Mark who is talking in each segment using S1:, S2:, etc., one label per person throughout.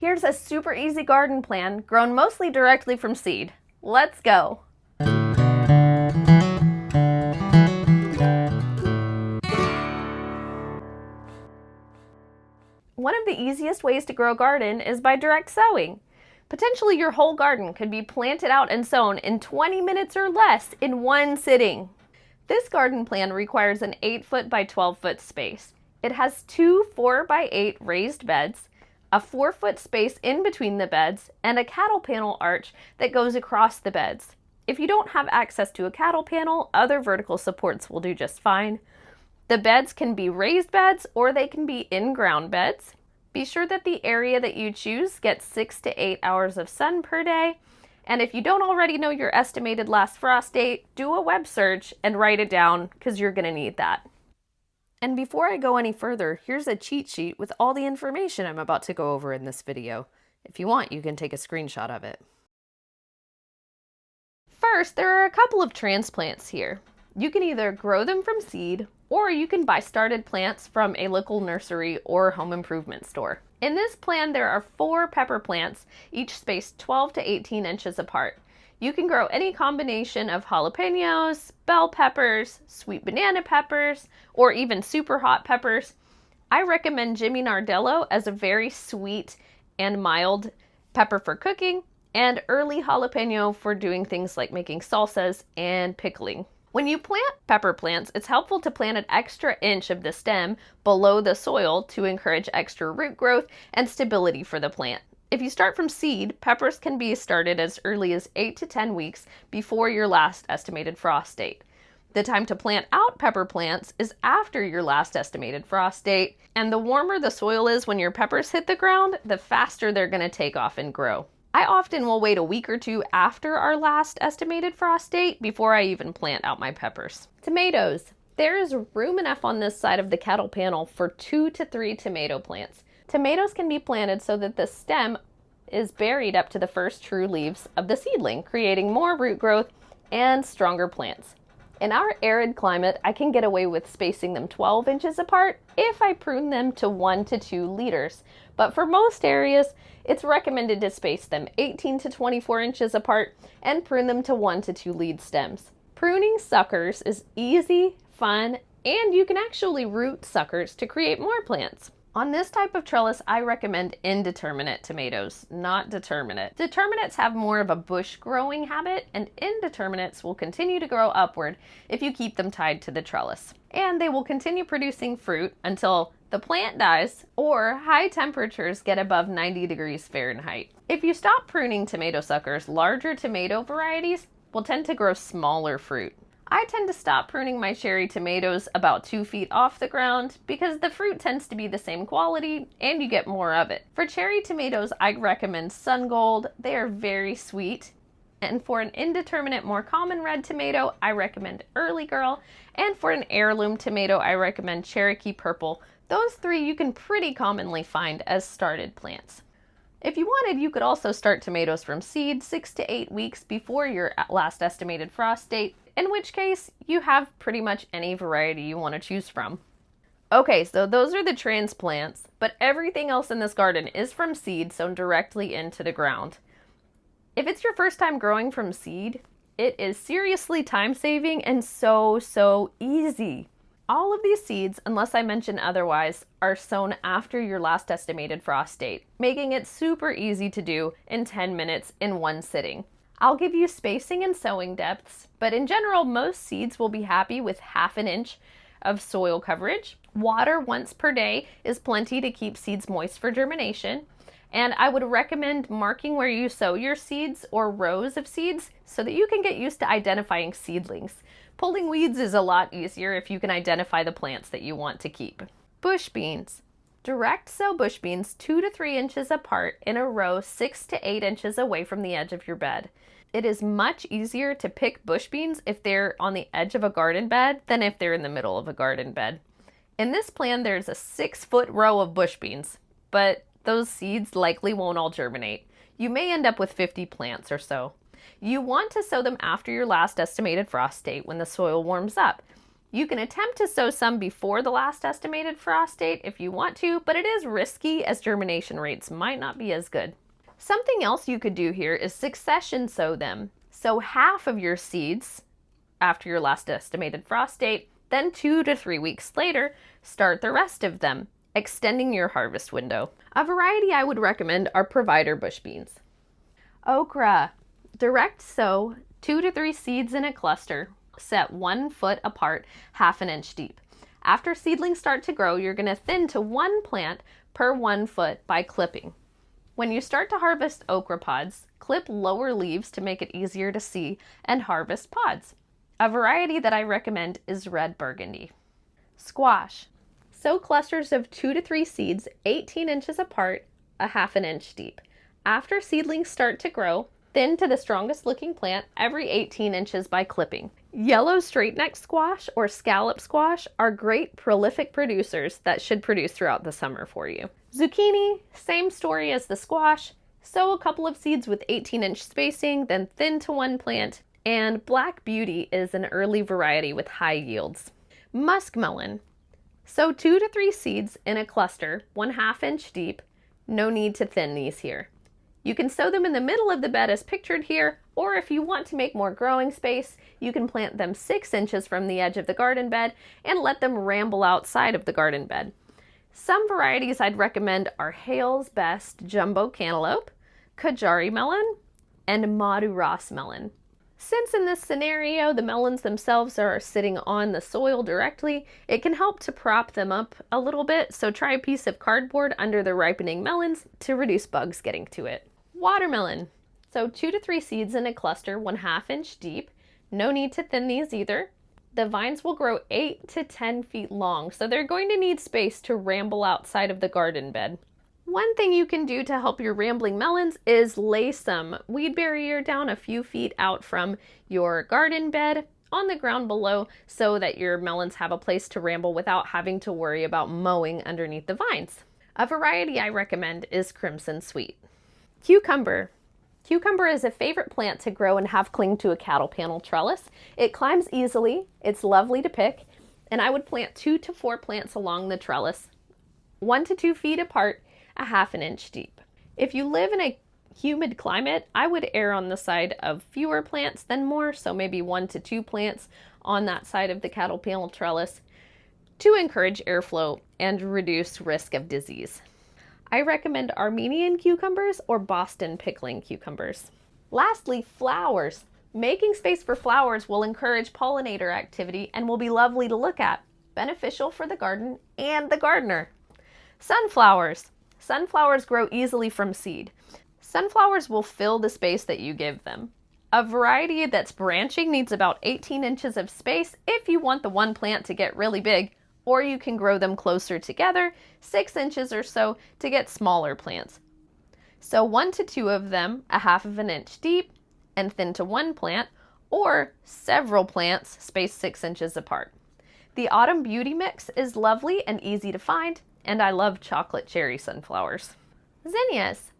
S1: Here's a super easy garden plan grown mostly directly from seed. Let's go! One of the easiest ways to grow a garden is by direct sowing. Potentially your whole garden could be planted out and sown in 20 minutes or less in one sitting. This garden plan requires an 8-foot by 12-foot space. It has 2 4 by 8 raised beds, a 4-foot space in between the beds, and a cattle panel arch that goes across the beds. If you don't have access to a cattle panel, other vertical supports will do just fine. The beds can be raised beds or they can be in-ground beds. Be sure that the area that you choose gets 6 to 8 hours of sun per day. And if you don't already know your estimated last frost date, do a web search and write it down because you're going to need that. And before I go any further, here's a cheat sheet with all the information I'm about to go over in this video. If you want, you can take a screenshot of it. First, there are a couple of transplants here. You can either grow them from seed, or you can buy started plants from a local nursery or home improvement store. In this plan, there are 4 pepper plants, each spaced 12 to 18 inches apart. You can grow any combination of jalapenos, bell peppers, sweet banana peppers, or even super hot peppers. I recommend Jimmy Nardello as a very sweet and mild pepper for cooking, and early jalapeno for doing things like making salsas and pickling. When you plant pepper plants, it's helpful to plant an extra inch of the stem below the soil to encourage extra root growth and stability for the plant. If you start from seed, peppers can be started as early as 8 to 10 weeks before your last estimated frost date. The time to plant out pepper plants is after your last estimated frost date, and the warmer the soil is when your peppers hit the ground, the faster they're going to take off and grow. I often will wait a week or 2 after our last estimated frost date before I even plant out my peppers. Tomatoes. There is room enough on this side of the cattle panel for 2 to 3 tomato plants. Tomatoes can be planted so that the stem is buried up to the first true leaves of the seedling, creating more root growth and stronger plants. In our arid climate, I can get away with spacing them 12 inches apart if I prune them to 1 to 2 liters. But for most areas, it's recommended to space them 18 to 24 inches apart and prune them to 1 to 2 lead stems. Pruning suckers is easy, fun, and you can actually root suckers to create more plants. On this type of trellis, I recommend indeterminate tomatoes, not determinate. Determinates have more of a bush growing habit, and indeterminates will continue to grow upward if you keep them tied to the trellis. And they will continue producing fruit until the plant dies or high temperatures get above 90 degrees Fahrenheit. If you stop pruning tomato suckers, larger tomato varieties will tend to grow smaller fruit. I tend to stop pruning my cherry tomatoes about 2 feet off the ground because the fruit tends to be the same quality and you get more of it. For cherry tomatoes, I recommend Sun Gold. They are very sweet. And for an indeterminate, more common red tomato, I recommend Early Girl. And for an heirloom tomato, I recommend Cherokee Purple. Those 3 you can pretty commonly find as started plants. If you wanted, you could also start tomatoes from seed 6 to 8 weeks before your last estimated frost date, in which case you have pretty much any variety you want to choose from. Okay, so those are the transplants, but everything else in this garden is from seed sown directly into the ground. If it's your first time growing from seed, it is seriously time-saving and so easy. All of these seeds, unless I mention otherwise, are sown after your last estimated frost date, making it super easy to do in 10 minutes in one sitting. I'll give you spacing and sowing depths, but in general, most seeds will be happy with 1/2 inch of soil coverage. Water once per day is plenty to keep seeds moist for germination. And I would recommend marking where you sow your seeds or rows of seeds so that you can get used to identifying seedlings. Pulling weeds is a lot easier if you can identify the plants that you want to keep. Bush beans. Direct sow bush beans 2 to 3 inches apart in a row 6 to 8 inches away from the edge of your bed. It is much easier to pick bush beans if they're on the edge of a garden bed than if they're in the middle of a garden bed. In this plan, there's a 6-foot row of bush beans, but those seeds likely won't all germinate. You may end up with 50 plants or so. You want to sow them after your last estimated frost date when the soil warms up. You can attempt to sow some before the last estimated frost date if you want to, but it is risky as germination rates might not be as good. Something else you could do here is succession sow them. Sow half of your seeds after your last estimated frost date, then 2 to 3 weeks later, start the rest of them, extending your harvest window. A variety I would recommend are provider bush beans. Okra. Direct sow 2 to 3 seeds in a cluster, set 1 foot apart, ½ inch deep. After seedlings start to grow, you're going to thin to 1 plant per 1 foot by clipping. When you start to harvest okra pods, clip lower leaves to make it easier to see and harvest pods. A variety that I recommend is red burgundy. Squash. Sow clusters of 2 to 3 seeds 18 inches apart, ½ inch deep. After seedlings start to grow, thin to the strongest looking plant every 18 inches by clipping. Yellow straight-neck squash or scallop squash are great prolific producers that should produce throughout the summer for you. Zucchini, same story as the squash. Sow a couple of seeds with 18-inch spacing, then thin to 1 plant. And Black Beauty is an early variety with high yields. Muskmelon. Sow 2 to 3 seeds in a cluster, 1/2 inch deep. No need to thin these here. You can sow them in the middle of the bed as pictured here, or if you want to make more growing space, you can plant them 6 inches from the edge of the garden bed and let them ramble outside of the garden bed. Some varieties I'd recommend are Hale's Best Jumbo Cantaloupe, Kajari Melon, and Madhuras Melon. Since in this scenario the melons themselves are sitting on the soil directly, it can help to prop them up a little bit, so try a piece of cardboard under the ripening melons to reduce bugs getting to it. Watermelon. So 2 to 3 seeds in a cluster, 1/2 inch deep. No need to thin these either. The vines will grow 8 to 10 feet long, so they're going to need space to ramble outside of the garden bed. One thing you can do to help your rambling melons is lay some weed barrier down a few feet out from your garden bed on the ground below so that your melons have a place to ramble without having to worry about mowing underneath the vines. A variety I recommend is Crimson Sweet. Cucumber. Cucumber is a favorite plant to grow and have cling to a cattle panel trellis. It climbs easily, it's lovely to pick, and I would plant 2 to 4 plants along the trellis, 1 to 2 feet apart, 1/2 inch deep. If you live in a humid climate, I would err on the side of fewer plants than more, so maybe 1 to 2 plants on that side of the cattle panel trellis to encourage airflow and reduce risk of disease. I recommend Armenian cucumbers or Boston pickling cucumbers. Lastly, flowers. Making space for flowers will encourage pollinator activity and will be lovely to look at, beneficial for the garden and the gardener. Sunflowers. Sunflowers grow easily from seed. Sunflowers will fill the space that you give them. A variety that's branching needs about 18 inches of space if you want the one plant to get really big, or you can grow them closer together, 6 inches or so, to get smaller plants. So 1 to 2 of them, 1/2 inch deep, and thin to 1 plant, or several plants spaced 6 inches apart. The Autumn Beauty mix is lovely and easy to find, and I love chocolate cherry sunflowers. Zinnias.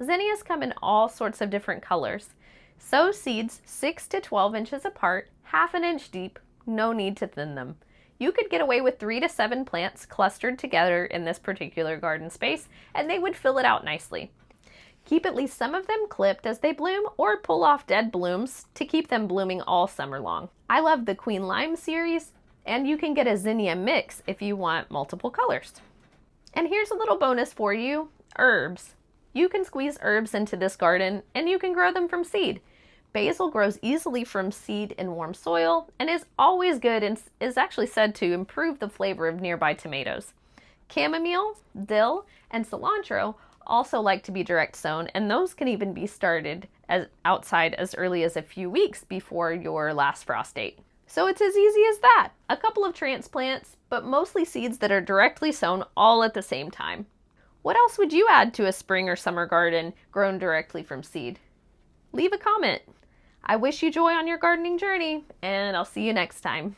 S1: Zinnias come in all sorts of different colors. Sow seeds 6 to 12 inches apart, 1/2 inch deep, no need to thin them. You could get away with 3 to 7 plants clustered together in this particular garden space, and they would fill it out nicely. Keep at least some of them clipped as they bloom, or pull off dead blooms to keep them blooming all summer long. I love the Queen Lime series, and you can get a zinnia mix if you want multiple colors. And here's a little bonus for you, herbs. You can squeeze herbs into this garden, and you can grow them from seed. Basil grows easily from seed in warm soil and is always good and is actually said to improve the flavor of nearby tomatoes. Chamomile, dill, and cilantro also like to be direct sown, and those can even be started outside as early as a few weeks before your last frost date. So it's as easy as that. A couple of transplants, but mostly seeds that are directly sown all at the same time. What else would you add to a spring or summer garden grown directly from seed? Leave a comment. I wish you joy on your gardening journey, and I'll see you next time.